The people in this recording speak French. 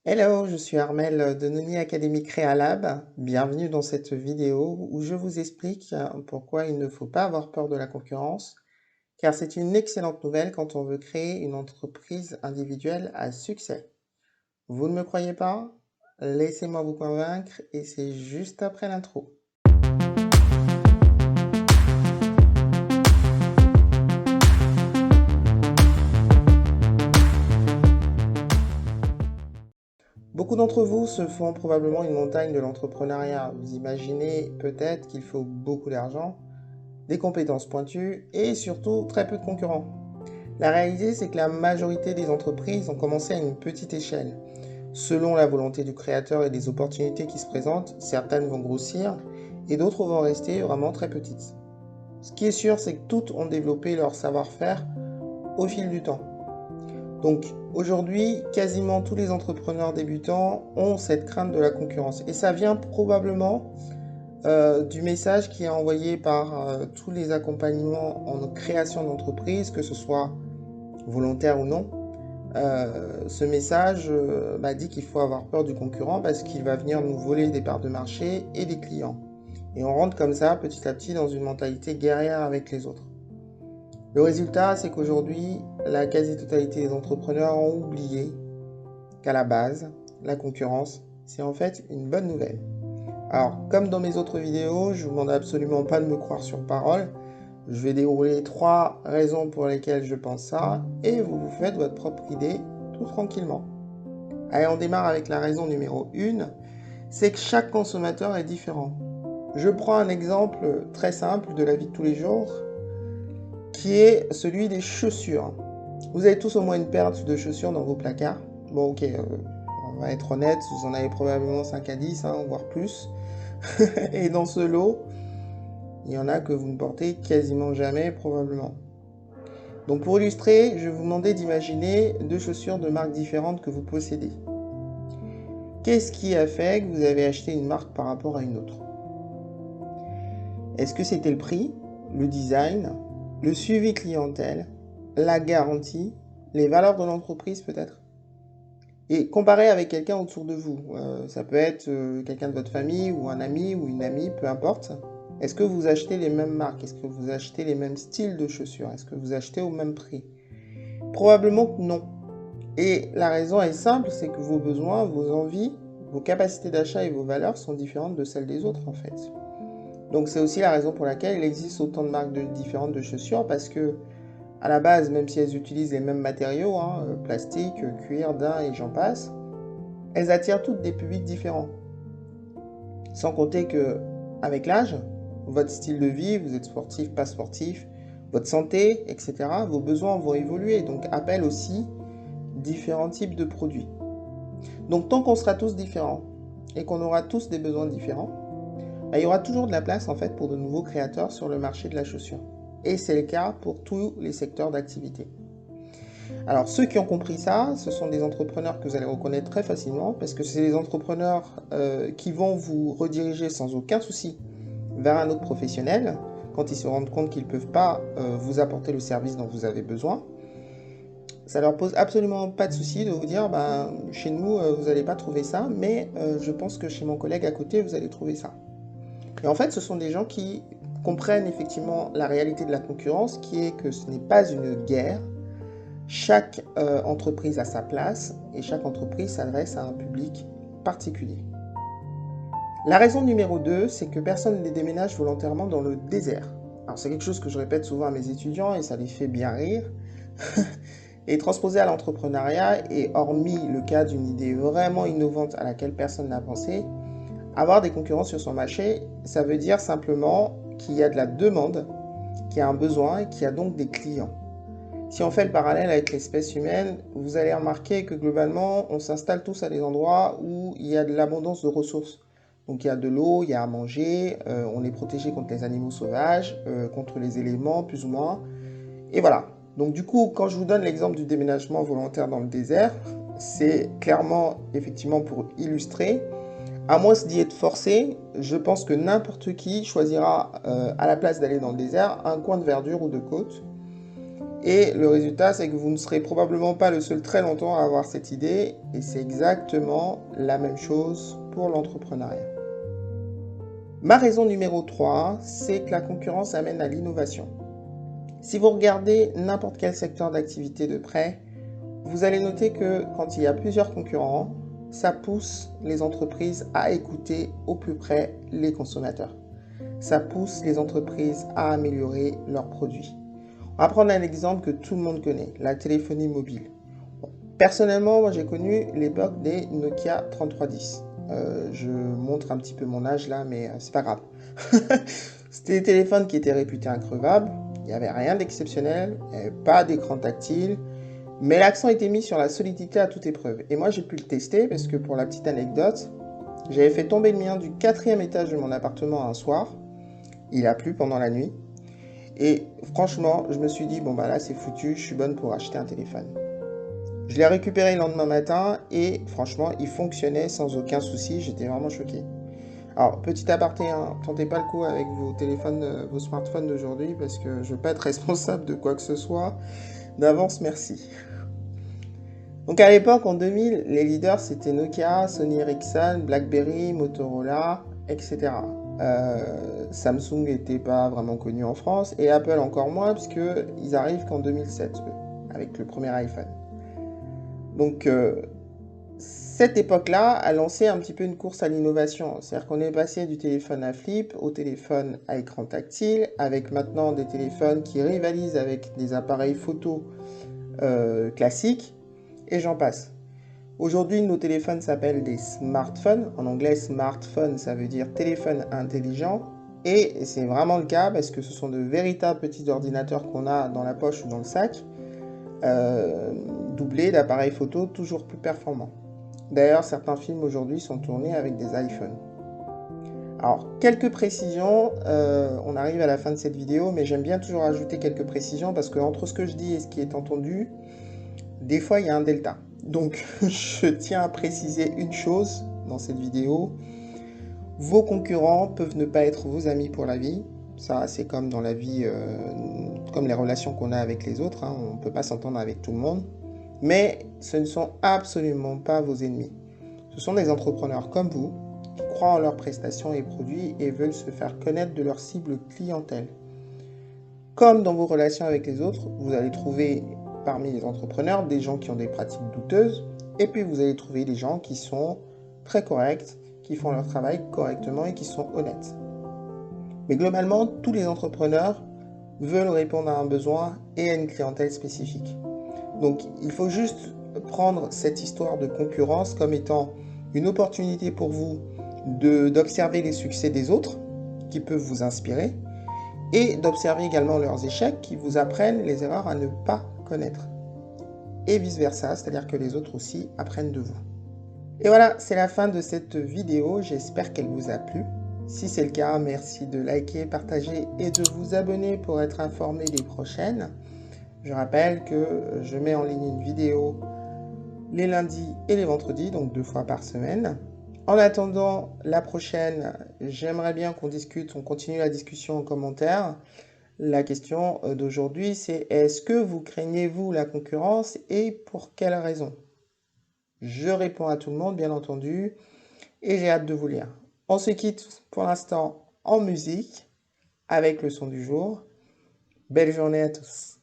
Hello, je suis Armel de Noni Academy Créalab. Bienvenue dans cette vidéo où je vous explique pourquoi il ne faut pas avoir peur de la concurrence, car c'est une excellente nouvelle quand on veut créer une entreprise individuelle à succès. Vous ne me croyez pas? Laissez-moi vous convaincre et c'est juste après l'intro. Beaucoup d'entre vous se font probablement une montagne de l'entrepreneuriat. Vous imaginez peut-être qu'il faut beaucoup d'argent, des compétences pointues et surtout très peu de concurrents. La réalité, c'est que la majorité des entreprises ont commencé à une petite échelle. Selon la volonté du créateur et des opportunités qui se présentent, certaines vont grossir et d'autres vont rester vraiment très petites. Ce qui est sûr, c'est que toutes ont développé leur savoir-faire au fil du temps. Donc aujourd'hui, quasiment tous les entrepreneurs débutants ont cette crainte de la concurrence. Et ça vient probablement du message qui est envoyé par tous les accompagnements en création d'entreprise, que ce soit volontaire ou non. Ce message dit qu'il faut avoir peur du concurrent parce qu'il va venir nous voler des parts de marché et des clients. Et on rentre comme ça petit à petit dans une mentalité guerrière avec les autres. Le résultat, c'est qu'aujourd'hui, la quasi-totalité des entrepreneurs ont oublié qu'à la base, la concurrence, c'est en fait une bonne nouvelle. Alors, comme dans mes autres vidéos, je ne vous demande absolument pas de me croire sur parole. Je vais dérouler 3 raisons pour lesquelles je pense ça, et vous vous faites votre propre idée tout tranquillement. Allez, on démarre avec la raison numéro 1, c'est que chaque consommateur est différent. Je prends un exemple très simple de la vie de tous les jours, qui est celui des chaussures. Vous avez tous au moins une paire de chaussures dans vos placards. Bon, ok, on va être honnête, vous en avez probablement 5 à 10, voire plus. Et dans ce lot, il y en a que vous ne portez quasiment jamais, probablement. Donc pour illustrer, je vais vous demander d'imaginer 2 chaussures de marques différentes que vous possédez. Qu'est-ce qui a fait que vous avez acheté une marque par rapport à une autre? Est-ce que c'était le prix, le design, le suivi clientèle, la garantie, les valeurs de l'entreprise peut-être? Et comparez avec quelqu'un autour de vous. Ça peut être quelqu'un de votre famille ou un ami ou une amie, peu importe. Est-ce que vous achetez les mêmes marques? Est-ce que vous achetez les mêmes styles de chaussures? Est-ce que vous achetez au même prix? Probablement que non. Et la raison est simple, c'est que vos besoins, vos envies, vos capacités d'achat et vos valeurs sont différentes de celles des autres en fait. Donc c'est aussi la raison pour laquelle il existe autant de marques différentes de chaussures, parce que à la base, même si elles utilisent les mêmes matériaux, plastique, cuir, daim et j'en passe, elles attirent toutes des publics différents. Sans compter que, avec l'âge, votre style de vie, vous êtes sportif, pas sportif, votre santé, etc., vos besoins vont évoluer, donc appellent aussi différents types de produits. Donc tant qu'on sera tous différents et qu'on aura tous des besoins différents, il y aura toujours de la place en fait pour de nouveaux créateurs sur le marché de la chaussure. Et c'est le cas pour tous les secteurs d'activité. Alors ceux qui ont compris ça, ce sont des entrepreneurs que vous allez reconnaître très facilement, parce que c'est des entrepreneurs qui vont vous rediriger sans aucun souci vers un autre professionnel quand ils se rendent compte qu'ils ne peuvent pas vous apporter le service dont vous avez besoin. Ça leur pose absolument pas de souci de vous dire chez nous vous n'allez pas trouver ça, mais je pense que chez mon collègue à côté vous allez trouver ça. Et en fait ce sont des gens qui comprennent effectivement la réalité de la concurrence, qui est que ce n'est pas une guerre. Chaque entreprise a sa place et chaque entreprise s'adresse à un public particulier. La raison numéro 2, c'est que personne ne déménage volontairement dans le désert. Alors c'est quelque chose que je répète souvent à mes étudiants et ça les fait bien rire. Et transposé à l'entrepreneuriat, et hormis le cas d'une idée vraiment innovante à laquelle personne n'a pensé, avoir des concurrents sur son marché, ça veut dire simplement qu'il y a de la demande, qu'il y a un besoin et qu'il y a donc des clients. Si on fait le parallèle avec l'espèce humaine, vous allez remarquer que globalement, on s'installe tous à des endroits où il y a de l'abondance de ressources. Donc il y a de l'eau, il y a à manger, on est protégé contre les animaux sauvages, contre les éléments plus ou moins. Et voilà. Donc du coup, quand je vous donne l'exemple du déménagement volontaire dans le désert, c'est clairement, effectivement, pour illustrer. À moins d'y être forcé, je pense que n'importe qui choisira, à la place d'aller dans le désert, un coin de verdure ou de côte. Et le résultat, c'est que vous ne serez probablement pas le seul très longtemps à avoir cette idée, et c'est exactement la même chose pour l'entrepreneuriat. Ma raison numéro 3, c'est que la concurrence amène à l'innovation. Si vous regardez n'importe quel secteur d'activité de près, vous allez noter que quand il y a plusieurs concurrents, ça pousse les entreprises à écouter au plus près les consommateurs. Ça pousse les entreprises à améliorer leurs produits. On va prendre un exemple que tout le monde connaît, la téléphonie mobile. Personnellement, moi j'ai connu l'époque des Nokia 3310. Je montre un petit peu mon âge là, mais c'est pas grave. C'était des téléphones qui étaient réputés increvables, il n'y avait rien d'exceptionnel, pas d'écran tactile, mais l'accent était mis sur la solidité à toute épreuve. Et moi j'ai pu le tester parce que pour la petite anecdote, j'avais fait tomber le mien du 4e étage de mon appartement un soir. Il a plu pendant la nuit. Et franchement, je me suis dit, bon bah là c'est foutu, je suis bonne pour acheter un téléphone. Je l'ai récupéré le lendemain matin et franchement, il fonctionnait sans aucun souci, j'étais vraiment choqué. Alors, petit aparté, hein, tentez pas le coup avec vos téléphones, vos smartphones d'aujourd'hui parce que je ne veux pas être responsable de quoi que ce soit. D'avance, merci. Donc à l'époque, en 2000, les leaders c'était Nokia, Sony Ericsson, BlackBerry, Motorola, etc. Samsung n'était pas vraiment connu en France et Apple encore moins puisqu'ils arrivent qu'en 2007 avec le premier iPhone. Donc cette époque-là a lancé un petit peu une course à l'innovation. C'est-à-dire qu'on est passé du téléphone à flip au téléphone à écran tactile, avec maintenant des téléphones qui rivalisent avec des appareils photo classiques, et j'en passe. Aujourd'hui, nos téléphones s'appellent des smartphones. En anglais, smartphone, ça veut dire téléphone intelligent. Et c'est vraiment le cas parce que ce sont de véritables petits ordinateurs qu'on a dans la poche ou dans le sac, doublés d'appareils photo toujours plus performants. D'ailleurs, certains films aujourd'hui sont tournés avec des iPhones. Alors, quelques précisions, on arrive à la fin de cette vidéo, mais j'aime bien toujours ajouter quelques précisions parce que entre ce que je dis et ce qui est entendu, des fois il y a un delta. Donc, je tiens à préciser une chose dans cette vidéo. Vos concurrents peuvent ne pas être vos amis pour la vie. Ça, c'est comme dans la vie, comme les relations qu'on a avec les autres. Hein. On ne peut pas s'entendre avec tout le monde. Mais ce ne sont absolument pas vos ennemis. Ce sont des entrepreneurs comme vous qui croient en leurs prestations et produits et veulent se faire connaître de leur cible clientèle. Comme dans vos relations avec les autres, vous allez trouver parmi les entrepreneurs des gens qui ont des pratiques douteuses et puis vous allez trouver des gens qui sont très corrects, qui font leur travail correctement et qui sont honnêtes. Mais globalement, tous les entrepreneurs veulent répondre à un besoin et à une clientèle spécifique. Donc, il faut juste prendre cette histoire de concurrence comme étant une opportunité pour vous d'observer les succès des autres qui peuvent vous inspirer et d'observer également leurs échecs qui vous apprennent les erreurs à ne pas connaître. Et vice-versa, c'est-à-dire que les autres aussi apprennent de vous. Et voilà, c'est la fin de cette vidéo. J'espère qu'elle vous a plu. Si c'est le cas, merci de liker, partager et de vous abonner pour être informé des prochaines. Je rappelle que je mets en ligne une vidéo les lundis et les vendredis, donc 2 fois par semaine. En attendant la prochaine, j'aimerais bien qu'on discute, on continue la discussion en commentaire. La question d'aujourd'hui, c'est est-ce que vous craignez, vous, la concurrence et pour quelles raisons? Je réponds à tout le monde, bien entendu, et j'ai hâte de vous lire. On se quitte pour l'instant en musique avec le son du jour. Belle journée à tous.